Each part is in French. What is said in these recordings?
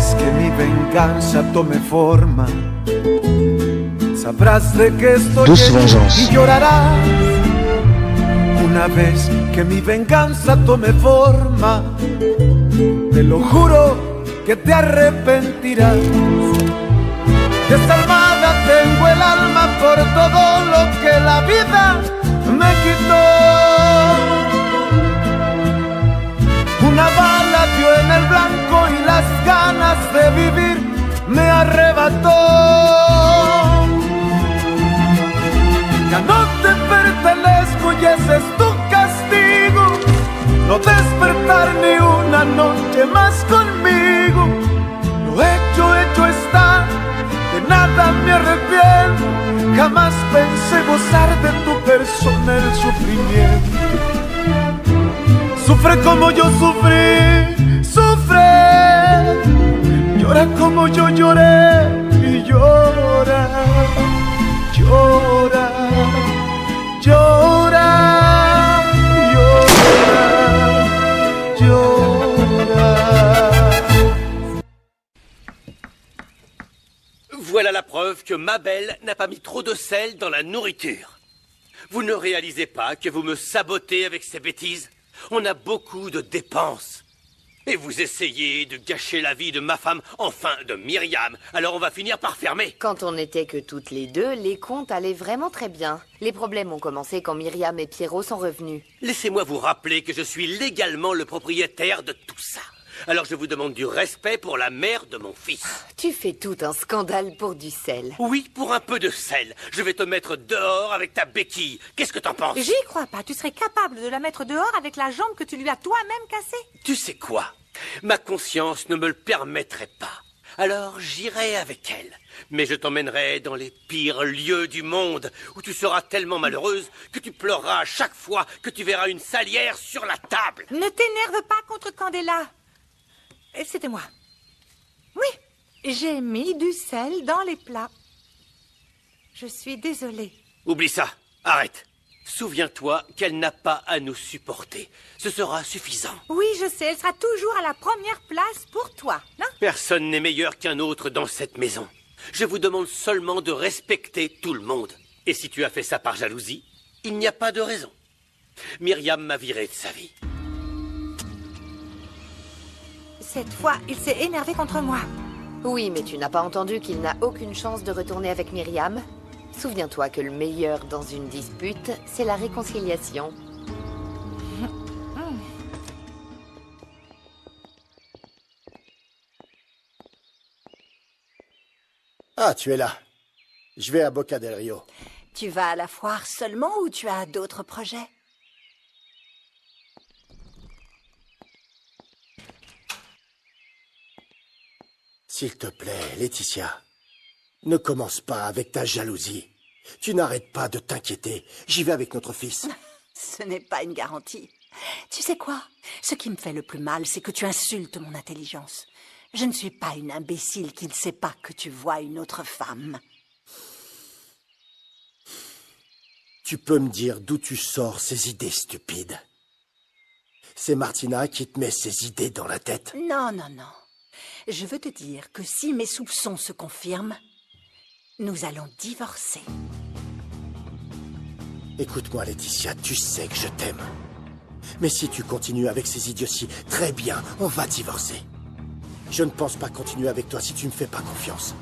vez que mi venganza tome forma, sabrás de qué estoy Douce vengeance. y llorarás. Una vez que mi venganza tome forma, te lo juro que te arrepentirás. Desalmada tengo el alma por todo lo que la vida me quitó. Una bala dio en el blanco y las ganas de vivir me arrebató. Ya no te pertenezco y ese es tu castigo, no despertar ni una noche más conmigo. Lo hecho está, de nada me arrepiento. Jamás pensé gozar de tu persona el sufrimiento. Sufre como yo sufrí, sufre. Llora como yo lloré y llora, llora, llora, llora, llora. Voilà la preuve que ma belle n'a pas mis trop de sel dans la nourriture. Vous ne réalisez pas que vous me sabotez avec ces bêtises? On a beaucoup de dépenses. Et vous essayez de gâcher la vie de ma femme, enfin de Myriam. Alors on va finir par fermer. Quand on n'était que toutes les deux, les comptes allaient vraiment très bien. Les problèmes ont commencé quand Myriam et Pierrot sont revenus. Laissez-moi vous rappeler que je suis légalement le propriétaire de tout ça. Alors je vous demande du respect pour la mère de mon fils. Tu fais tout un scandale pour du sel. Oui, pour un peu de sel. Je vais te mettre dehors avec ta béquille. Qu'est-ce que t'en penses? J'y crois pas. Tu serais capable de la mettre dehors avec la jambe que tu lui as toi-même cassée? Tu sais quoi? Ma conscience ne me le permettrait pas. Alors j'irai avec elle. Mais je t'emmènerai dans les pires lieux du monde, où tu seras tellement malheureuse que tu pleureras à chaque fois que tu verras une salière sur la table. Ne t'énerve pas contre Candela. C'était moi. Oui, j'ai mis du sel dans les plats. Je suis désolée. Oublie ça. Arrête. Souviens-toi qu'elle n'a pas à nous supporter. Ce sera suffisant. Oui, je sais, elle sera toujours à la première place pour toi, non? Personne n'est meilleur qu'un autre dans cette maison. Je vous demande seulement de respecter tout le monde. Et si tu as fait ça par jalousie, il n'y a pas de raison. Myriam m'a viré de sa vie. Cette fois, il s'est énervé contre moi. Oui, mais tu n'as pas entendu qu'il n'a aucune chance de retourner avec Myriam? Souviens-toi que le meilleur dans une dispute, c'est la réconciliation. Ah, tu es là. Je vais à Boca del Rio. Tu vas à la foire seulement ou tu as d'autres projets? S'il te plaît, Laetitia, ne commence pas avec ta jalousie. Tu n'arrêtes pas de t'inquiéter. J'y vais avec notre fils. Ce n'est pas une garantie. Tu sais quoi? Ce qui me fait le plus mal, c'est que tu insultes mon intelligence. Je ne suis pas une imbécile qui ne sait pas que tu vois une autre femme. Tu peux me dire d'où tu sors ces idées stupides? C'est Martina qui te met ces idées dans la tête? Non, non, non. Je veux te dire que si mes soupçons se confirment, nous allons divorcer. Écoute-moi, Laetitia, tu sais que je t'aime. Mais si tu continues avec ces idioties, très bien, on va divorcer. Je ne pense pas continuer avec toi si tu ne me fais pas confiance.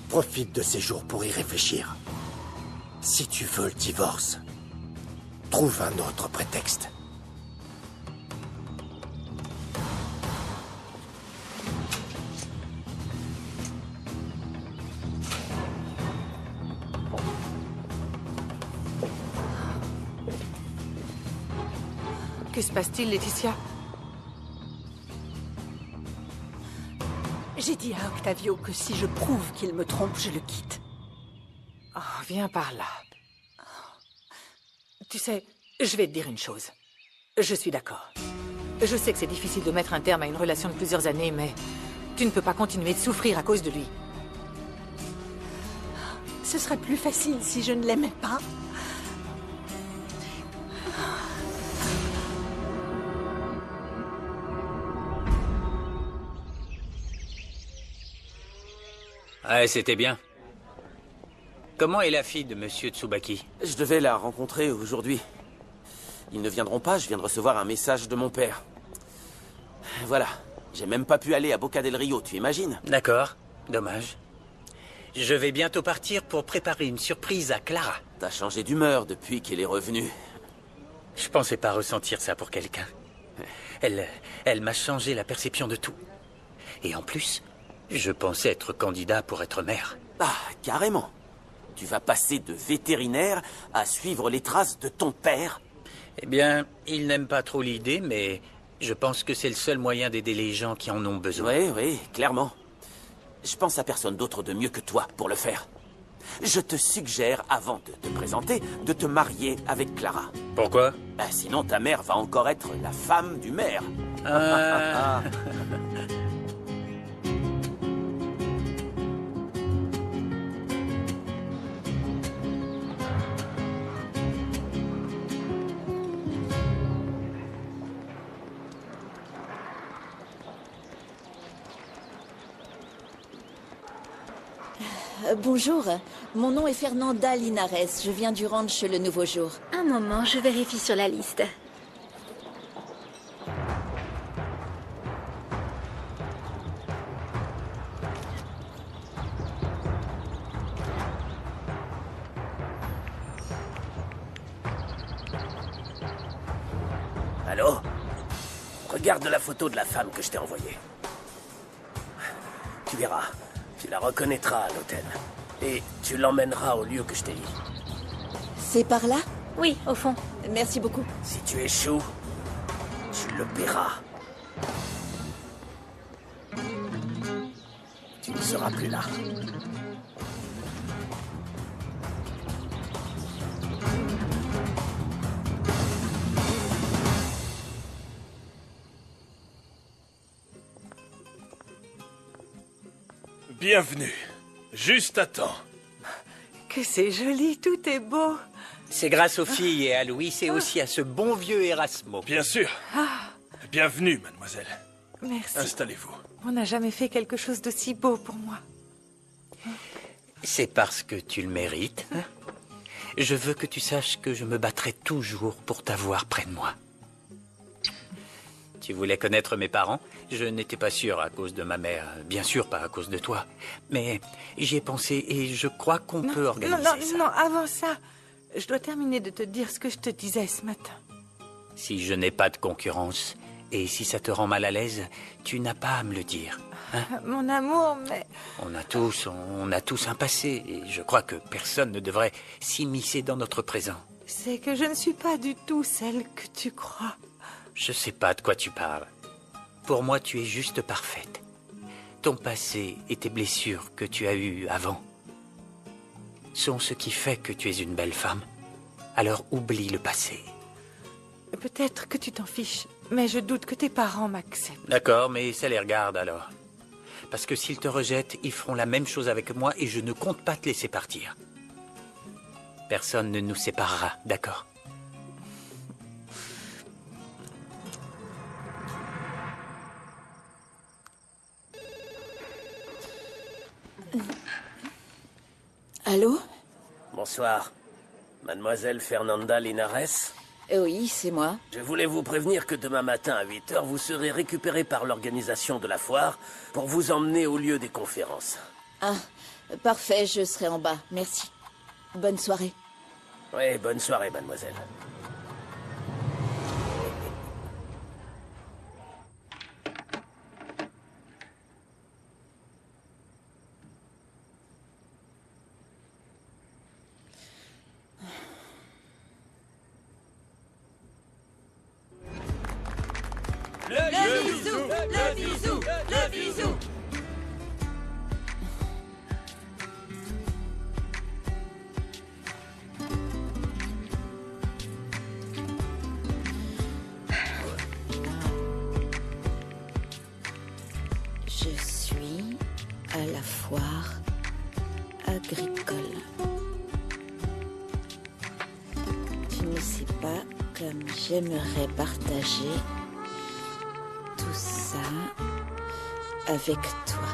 Profite de ces jours pour y réfléchir. Si tu veux le divorce, trouve un autre prétexte. Que se passe-t-il, Laetitia? J'ai dit à Octavio que si je prouve qu'il me trompe, je le quitte. Oh, viens par là. Tu sais, je vais te dire une chose. Je suis d'accord. Je sais que c'est difficile de mettre un terme à une relation de plusieurs années, mais tu ne peux pas continuer de souffrir à cause de lui. Ce serait plus facile si je ne l'aimais pas. Ouais, c'était bien. Comment est la fille de Monsieur Tsubaki? Je devais la rencontrer aujourd'hui. Ils ne viendront pas, je viens de recevoir un message de mon père. Voilà, j'ai même pas pu aller à Boca del Rio, tu imagines? D'accord, dommage. Je vais bientôt partir pour préparer une surprise à Clara. T'as changé d'humeur depuis qu'elle est revenue. Je pensais pas ressentir ça pour quelqu'un. Elle m'a changé la perception de tout. Et en plus, je pensais être candidat pour être maire. Ah, carrément. Tu vas passer de vétérinaire à suivre les traces de ton père? Eh bien, il n'aime pas trop l'idée, mais je pense que c'est le seul moyen d'aider les gens qui en ont besoin. Oui, clairement. Je pense à personne d'autre de mieux que toi pour le faire. Je te suggère, avant de te présenter, de te marier avec Clara. Pourquoi? Sinon, ta mère va encore être la femme du maire. Bonjour, mon nom est Fernanda Linares. Je viens du ranch Le Nouveau Jour. Un moment, je vérifie sur la liste. Allô? Regarde la photo de la femme que je t'ai envoyée. Tu verras. Tu la reconnaîtras à l'hôtel. Et tu l'emmèneras au lieu que je t'ai dit. C'est par là? Oui, au fond. Merci beaucoup. Si tu échoues, tu le paieras. Tu ne seras plus là. Bienvenue. Juste à temps. Que c'est joli, tout est beau. C'est grâce aux filles et à Louis, et aussi à ce bon vieux Erasmo. Bien sûr. Bienvenue, mademoiselle. Merci. Installez-vous. On n'a jamais fait quelque chose d'aussi beau pour moi. C'est parce que tu le mérites. Hein? Je veux que tu saches que je me battrai toujours pour t'avoir près de moi. Tu voulais connaître mes parents? Je n'étais pas sûr à cause de ma mère. Bien sûr, pas à cause de toi. Mais j'y ai pensé et je crois qu'on peut organiser ça. Non, avant ça, je dois terminer de te dire ce que je te disais ce matin. Si je n'ai pas de concurrence, et si ça te rend mal à l'aise, tu n'as pas à me le dire. Hein? Mon amour, mais... On a tous un passé, et je crois que personne ne devrait s'immiscer dans notre présent. C'est que je ne suis pas du tout celle que tu crois. Je sais pas de quoi tu parles. Pour moi, tu es juste parfaite. Ton passé et tes blessures que tu as eues avant sont ce qui fait que tu es une belle femme. Alors oublie le passé. Peut-être que tu t'en fiches, mais je doute que tes parents m'acceptent. D'accord, mais ça les regarde alors. Parce que s'ils te rejettent, ils feront la même chose avec moi et je ne compte pas te laisser partir. Personne ne nous séparera, d'accord? Allô? Bonsoir. Mademoiselle Fernanda Linares? Oui, c'est moi. Je voulais vous prévenir que demain matin à 8 h, vous serez récupéré par l'organisation de la foire pour vous emmener au lieu des conférences. Ah, parfait, je serai en bas. Merci. Bonne soirée. Oui, bonne soirée, mademoiselle. Le bisou. Je suis à la foire agricole. Tu ne sais pas comme j'aimerais partager tout ça avec toi.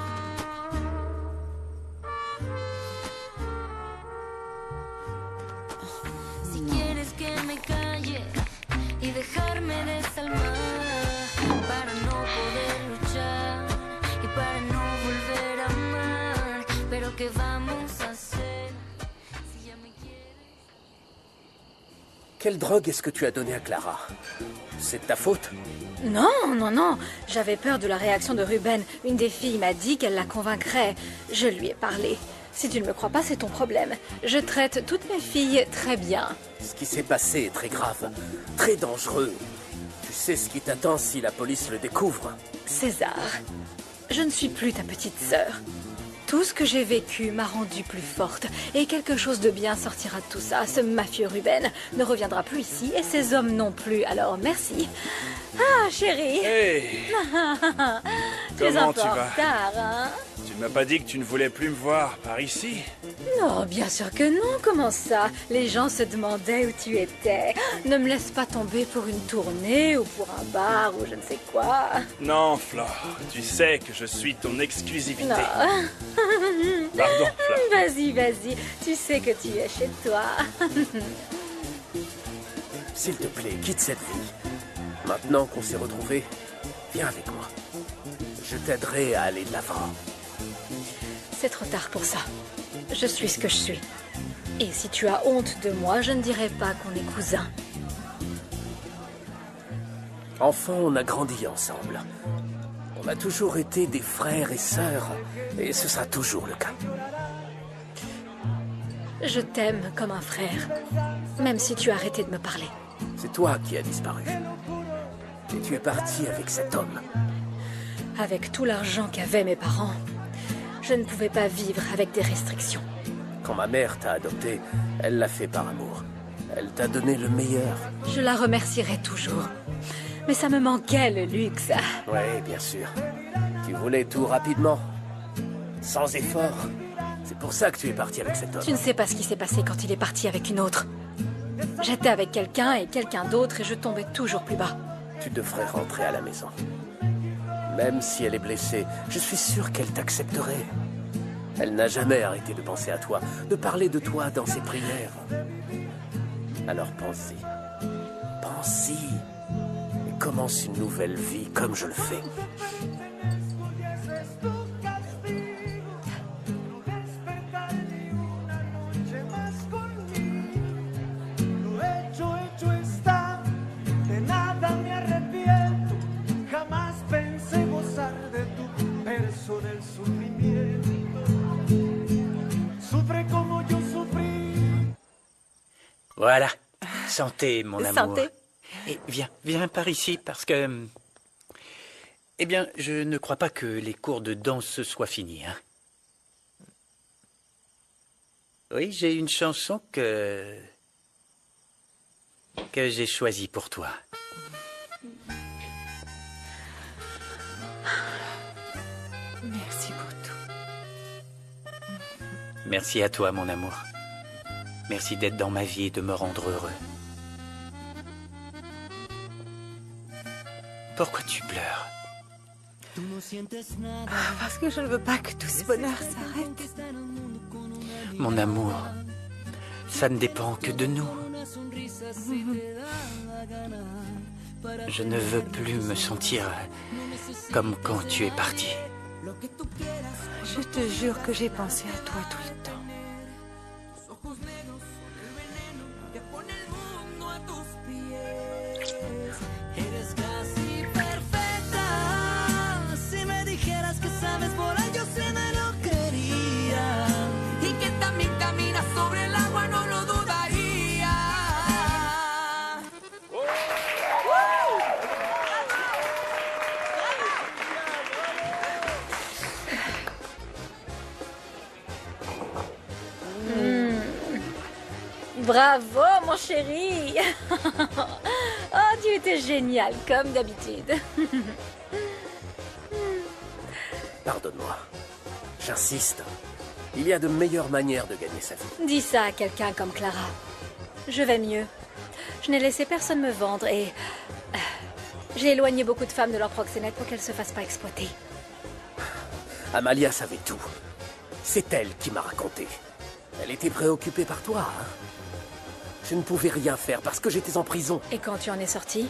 que vamos a hacer? Si ya me quieres. Quelle drogue est-ce que tu as donné à Clara? C'est de ta faute? Non, non, non. J'avais peur de la réaction de Ruben. Une des filles m'a dit qu'elle la convaincrait. Je lui ai parlé. Si tu ne me crois pas, c'est ton problème. Je traite toutes mes filles très bien. Ce qui s'est passé est très grave, très dangereux. Tu sais ce qui t'attend si la police le découvre? César, je ne suis plus ta petite sœur. Tout ce que j'ai vécu m'a rendue plus forte. Et quelque chose de bien sortira de tout ça. Ce mafieux Ruben ne reviendra plus ici et ces hommes non plus. Alors merci. Ah, chérie. Hey. Tu es Comment un peu tu en vas? retard, hein? Tu ne m'as pas dit que tu ne voulais plus me voir par ici? Non, bien sûr que non. Comment ça? Les gens se demandaient où tu étais. Ne me laisse pas tomber pour une tournée ou pour un bar ou je ne sais quoi. Non, Flore, tu sais que je suis ton exclusivité. Non. Pardon, Flore. Vas-y, vas-y. Tu sais que tu es chez toi. S'il te plaît, quitte cette vie. Maintenant qu'on s'est retrouvés, viens avec moi. Je t'aiderai à aller de l'avant. C'est trop tard pour ça. Je suis ce que je suis. Et si tu as honte de moi, je ne dirai pas qu'on est cousins. Enfant, on a grandi ensemble. On a toujours été des frères et sœurs, et ce sera toujours le cas. Je t'aime comme un frère, même si tu as arrêté de me parler. C'est toi qui as disparu. Et tu es parti avec cet homme. Avec tout l'argent qu'avaient mes parents, je ne pouvais pas vivre avec des restrictions. Quand ma mère t'a adopté, elle l'a fait par amour. Elle t'a donné le meilleur. Je la remercierai toujours. Mais ça me manquait, le luxe. Oui, bien sûr. Tu voulais tout rapidement, sans effort. C'est pour ça que tu es parti avec cet homme. Tu ne sais pas ce qui s'est passé quand il est parti avec une autre. J'étais avec quelqu'un et quelqu'un d'autre et je tombais toujours plus bas. Tu devrais rentrer à la maison. Même si elle est blessée, je suis sûr qu'elle t'accepterait. Elle n'a jamais arrêté de penser à toi, de parler de toi dans ses prières. Alors pense-y. Pense-y. Et commence une nouvelle vie comme je le fais. Voilà. Santé, mon amour. Santé. Et viens par ici, parce que... Eh bien, je ne crois pas que les cours de danse soient finis, hein. Oui, j'ai une chanson que j'ai choisie pour toi. Merci pour tout. Merci à toi, mon amour. Merci d'être dans ma vie et de me rendre heureux. Pourquoi tu pleures? Parce que je ne veux pas que tout ce bonheur s'arrête. Mon amour, ça ne dépend que de nous. Je ne veux plus me sentir comme quand tu es parti. Je te jure que j'ai pensé à toi tout le temps. Bravo, mon chéri. Oh, tu étais génial, comme d'habitude. Pardonne-moi. J'insiste. Il y a de meilleures manières de gagner sa vie. Dis ça à quelqu'un comme Clara. Je vais mieux. Je n'ai laissé personne me vendre et... j'ai éloigné beaucoup de femmes de leur proxénète pour qu'elles ne se fassent pas exploiter. Amalia savait tout. C'est elle qui m'a raconté. Elle était préoccupée par toi, hein. Je ne pouvais rien faire parce que j'étais en prison. Et quand tu en es sorti,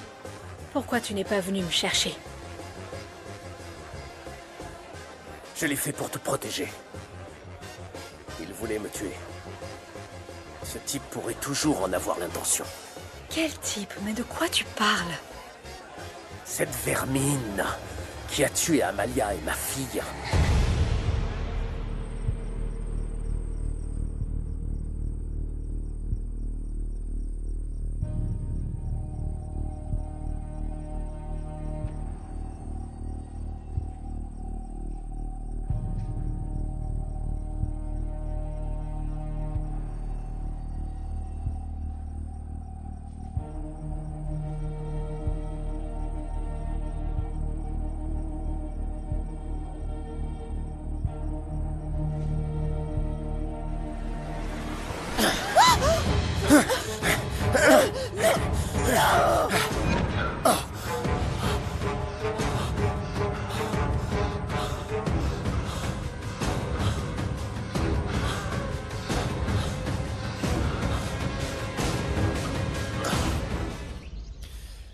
pourquoi tu n'es pas venu me chercher? Je l'ai fait pour te protéger. voulait me tuer. Ce type pourrait toujours en avoir l'intention. Quel type? Mais de quoi tu parles? Cette vermine qui a tué Amalia et ma fille.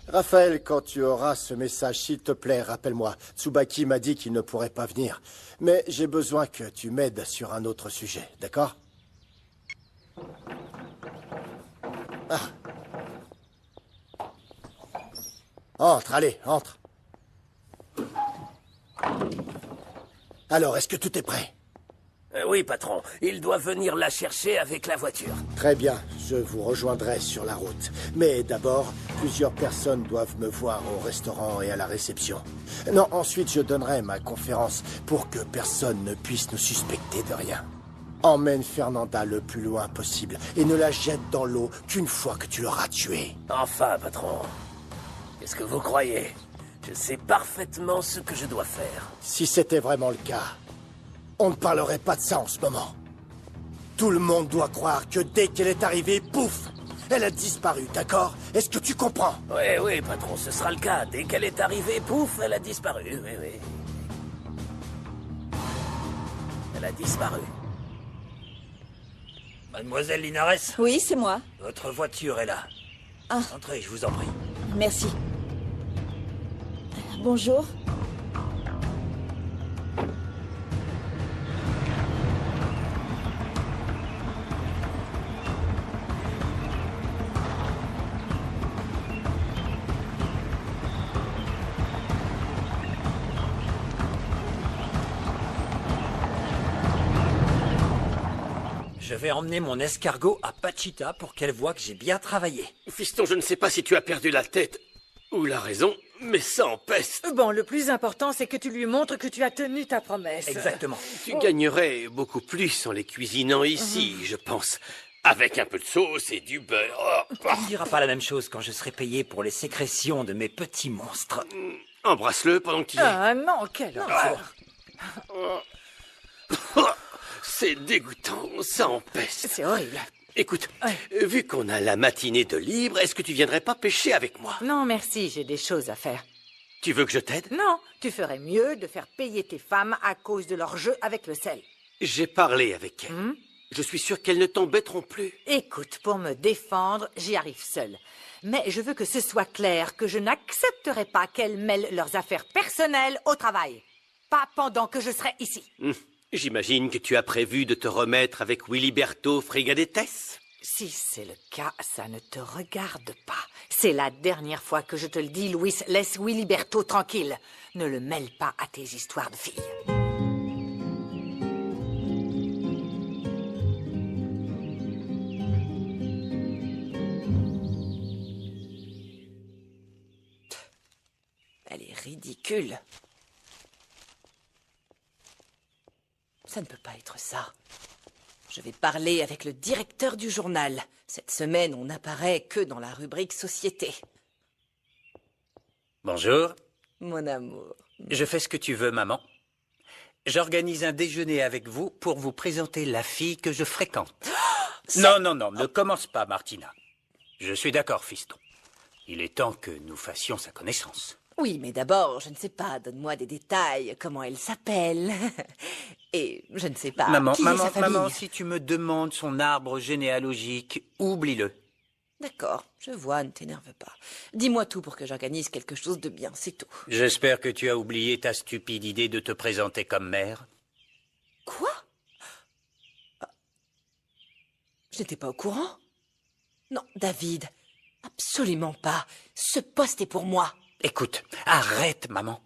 Raphaël, quand tu auras ce message, s'il te plaît, rappelle-moi. Tsubaki m'a dit qu'il ne pourrait pas venir. Mais j'ai besoin que tu m'aides sur un autre sujet, d'accord? Ah. Entre, allez, entre. Alors, est-ce que tout est prêt? Oui, patron. Il doit venir la chercher avec la voiture. Très bien, je vous rejoindrai sur la route. Mais d'abord, plusieurs personnes doivent me voir au restaurant et à la réception. Non, ensuite je donnerai ma conférence pour que personne ne puisse nous suspecter de rien. Emmène Fernanda le plus loin possible et ne la jette dans l'eau qu'une fois que tu l'auras tuée. Enfin, patron. Qu'est-ce que vous croyez? Je sais parfaitement ce que je dois faire. Si c'était vraiment le cas, on ne parlerait pas de ça en ce moment. Tout le monde doit croire que dès qu'elle est arrivée, pouf, elle a disparu, d'accord? Est-ce que tu comprends? Oui, oui, patron, ce sera le cas. Dès qu'elle est arrivée, pouf, elle a disparu, oui, oui. Elle a disparu. Mademoiselle Linares? Oui, c'est moi. Votre voiture est là. Ah. Entrez, je vous en prie. Merci. Bonjour. Je vais emmener mon escargot à Pachita pour qu'elle voie que j'ai bien travaillé. Fiston, je ne sais pas si tu as perdu la tête ou la raison, mais ça empeste. Bon, le plus important, c'est que tu lui montres que tu as tenu ta promesse. Exactement. Tu gagnerais beaucoup plus en les cuisinant ici, je pense. Avec un peu de sauce et du beurre. Tu ne diras pas la même chose quand je serai payé pour les sécrétions de mes petits monstres. Embrasse-le pendant que tu y es. Ah non, quelle horreur. C'est dégoûtant, ça empeste. C'est horrible. Écoute, vu qu'on a la matinée de libre, est-ce que tu viendrais pas pêcher avec moi? Non, merci, j'ai des choses à faire. Tu veux que je t'aide? Non, tu ferais mieux de faire payer tes femmes à cause de leur jeu avec le sel. J'ai parlé avec elles. Je suis sûr qu'elles ne t'embêteront plus. Écoute, pour me défendre, j'y arrive seule. Mais je veux que ce soit clair que je n'accepterai pas qu'elles mêlent leurs affaires personnelles au travail. Pas pendant que je serai ici. J'imagine que tu as prévu de te remettre avec Wiliberto Frigadettes. Si c'est le cas, ça ne te regarde pas. C'est la dernière fois que je te le dis, Louis, laisse Wiliberto tranquille. Ne le mêle pas à tes histoires de filles. Elle est ridicule. Ça ne peut pas être ça. Je vais parler avec le directeur du journal. Cette semaine, on n'apparaît que dans la rubrique Société. Bonjour. Mon amour. Je fais ce que tu veux, maman. J'organise un déjeuner avec vous pour vous présenter la fille que je fréquente. Non, ne commence pas, Martina. Je suis d'accord, fiston. Il est temps que nous fassions sa connaissance. Oui, mais d'abord, je ne sais pas, donne-moi des détails, comment elle s'appelle. Et je ne sais pas, qui est sa famille. Maman, si tu me demandes son arbre généalogique, oublie-le. D'accord, je vois, ne t'énerve pas. Dis-moi tout pour que j'organise quelque chose de bien, c'est tout. J'espère que tu as oublié ta stupide idée de te présenter comme mère. Quoi? Je n'étais pas au courant. Non, David, absolument pas. Ce poste est pour moi. Écoute, arrête, maman.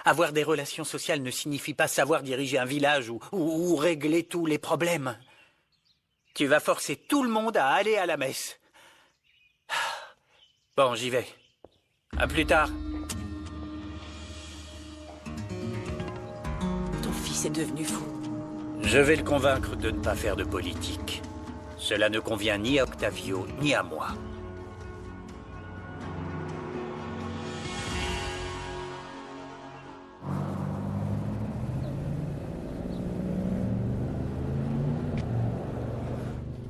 Avoir des relations sociales ne signifie pas savoir diriger un village ou régler tous les problèmes. Tu vas forcer tout le monde à aller à la messe. Bon, j'y vais. À plus tard. Ton fils est devenu fou. Je vais le convaincre de ne pas faire de politique. Cela ne convient ni à Octavio, ni à moi.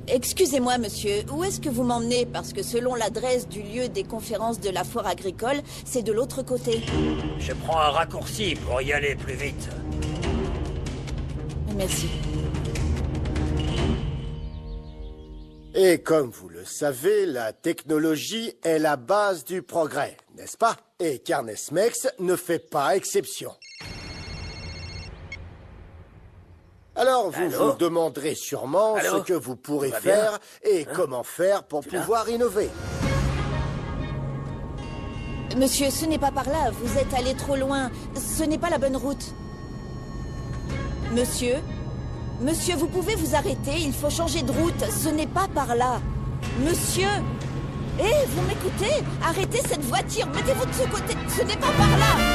Excusez-moi, monsieur, où est-ce que vous m'emmenez? Parce que selon l'adresse du lieu des conférences de la foire agricole, c'est de l'autre côté. Je prends un raccourci pour y aller plus vite. Merci. Et comme vous le savez, la technologie est la base du progrès, n'est-ce pas? Et Carnesmex ne fait pas exception. Alors vous vous demanderez sûrement ce que vous pourrez faire et comment faire pour pouvoir innover. Monsieur, ce n'est pas par là, vous êtes allé trop loin. Ce n'est pas la bonne route. Monsieur? Monsieur, vous pouvez vous arrêter, il faut changer de route, ce n'est pas par là. Monsieur? Hé, vous m'écoutez? Arrêtez cette voiture, mettez-vous de ce côté, ce n'est pas par là.